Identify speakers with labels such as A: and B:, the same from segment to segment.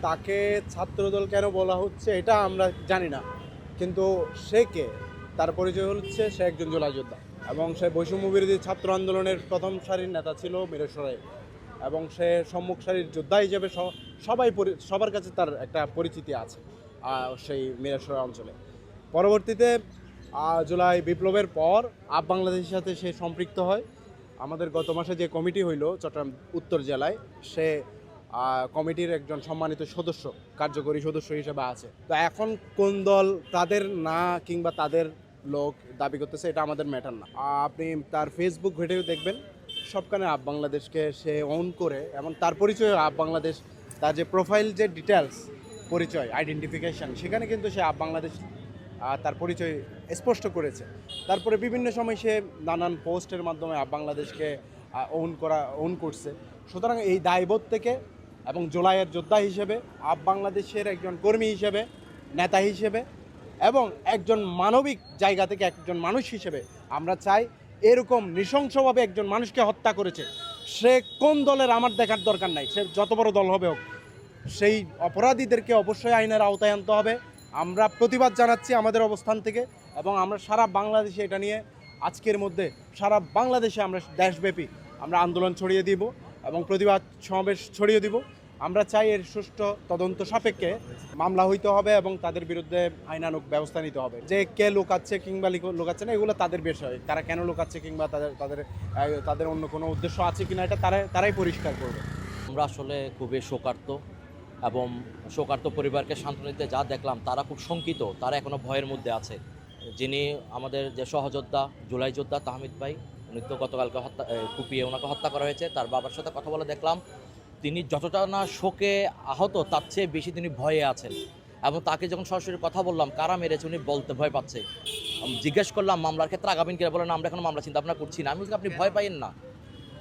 A: তাকে ছাত্রদল কেন বলা হচ্ছে এটা আমরা জানি না, কিন্তু সে কে, তার পরিচয় হচ্ছে সে একজন জুলাই যোদ্ধা এবং সে বৈষম্য বিরোধী ছাত্র আন্দোলনের প্রথম সারির নেতা ছিল মিরসরাই, এবং সে সম্মুখ সারির যোদ্ধা হিসেবে সবার কাছে তার একটা পরিচিতি আছে সেই মিরসরাই অঞ্চলে। পরবর্তীতে জুলাই বিপ্লবের পর বাংলাদেশের সাথে সে সম্পৃক্ত হয়। আমাদের গত মাসে যে কমিটি হইল চট্টগ্রাম উত্তর জেলায়, সে কমিটির একজন সম্মানিত সদস্য, কার্যকরী সদস্য হিসেবে আছে। তো এখন কোন দল তাদের না কিংবা তাদের লোক দাবি করতেছে এটা আমাদের ম্যাটার না। আপনি তার ফেসবুক ঘেটেও দেখবেন সবখানে বাংলাদেশকে সে অন করে, এবং তার পরিচয় বাংলাদেশ, তার যে প্রোফাইল, যে ডিটেলস, পরিচয়, আইডেন্টিফিকেশান, সেখানে কিন্তু সে বাংলাদেশ তার পরিচয় স্পষ্ট করেছে। তারপরে বিভিন্ন সময় সে নানান পোস্টের মাধ্যমে বাংলাদেশকে ওন করছে। সুতরাং এই দায়বোধ থেকে এবং জুলাইয়ের যোদ্ধা হিসেবে বাংলাদেশের একজন কর্মী হিসেবে, নেতা হিসেবে এবং একজন মানবিক জায়গা থেকে একজন মানুষ হিসেবে আমরা চাই, এরকম নৃশংসভাবে একজন মানুষকে হত্যা করেছে, সে কোন দলের আমার দেখার দরকার নাই, সে যত বড় দল হবে হোক, সেই অপরাধীদেরকে অবশ্যই আইনের আওতায় আনতে হবে। আমরা প্রতিবাদ জানাচ্ছি আমাদের অবস্থান থেকে, এবং আমরা সারা বাংলাদেশে এটা নিয়ে আজকের মধ্যে সারা বাংলাদেশে আমরা দেশব্যাপী আমরা আন্দোলন ছড়িয়ে দিব এবং প্রতিবাদ সমাবেশ ছড়িয়ে দিব। আমরা চাই এর সুষ্ঠু তদন্ত সাপেক্ষে মামলা হইতে হবে এবং তাদের বিরুদ্ধে আইনানুগ ব্যবস্থা নিতে হবে। যে কে লুকাচ্ছে কিংবা লুকাচ্ছে না, এগুলো তাদের বিষয়, তারা কেন লুকাচ্ছে কিংবা তাদের অন্য কোনো উদ্দেশ্য আছে কিনা এটা তারাই পরিষ্কার করবে।
B: আমরা আসলে খুবই শোকার্ত, এবং শোকার্ত পরিবারকে সান্ত্বনা দিতে যা দেখলাম তারা খুব শঙ্কিত, তারা এখনও ভয়ের মধ্যে আছে। যিনি আমাদের যে সহযোদ্ধা, জুলাই যোদ্ধা তাহমিদ ভাই, উনি তো গতকালকে কুপিয়ে ওনাকে হত্যা করা হয়েছে। তার বাবার সাথে কথা বলে দেখলাম তিনি যতটা না শোকে আহত, তার চেয়ে বেশি তিনি ভয়ে আছেন। এবং তাকে যখন সরাসরি কথা বললাম কারা মেরেছে, উনি বলতে ভয় পাচ্ছে। জিজ্ঞেস করলাম মামলার ক্ষেত্রে আগামী কিনা, বলেন আমরা এখন মামলা চিন্তা ভাবনা করছি না। আমি বলছি আপনি ভয় পাইয়েন না,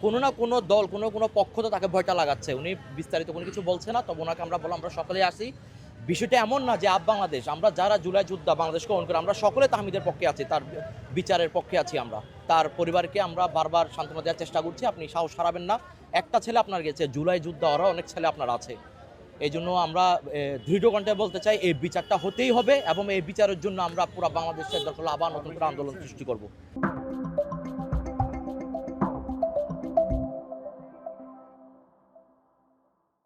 B: কোনো না কোনো দল, কোনো পক্ষ তো তাকে ভয়টা লাগাচ্ছে। উনি বিস্তারিত কোনো কিছু বলছে না, তবে ওনাকে আমরা বললাম আমরা সকলে আসি। বিষয়টা এমন না যে বাংলাদেশ, আমরা যারা জুলাই যোদ্ধা বাংলাদেশকে অন করে আমরা সকলে তাহমিদের পক্ষে আছি, তার বিচারের পক্ষে আছি। আমরা তার পরিবারকে আমরা বারবার সান্ত্বনা দেওয়ার চেষ্টা করছি, আপনি সাহস হারাবেন না। একটা ছেলে আপনার গেছে, জুলাই যোদ্ধা ওরা অনেক ছেলে আপনার আছে। এই জন্য আমরা দৃঢ় কণ্ঠে বলতে চাই এই বিচারটা হতেই হবে, এবং এই বিচারের জন্য আমরা পুরো বাংলাদেশের দরকার আবার নতুন করে আন্দোলন সৃষ্টি করব।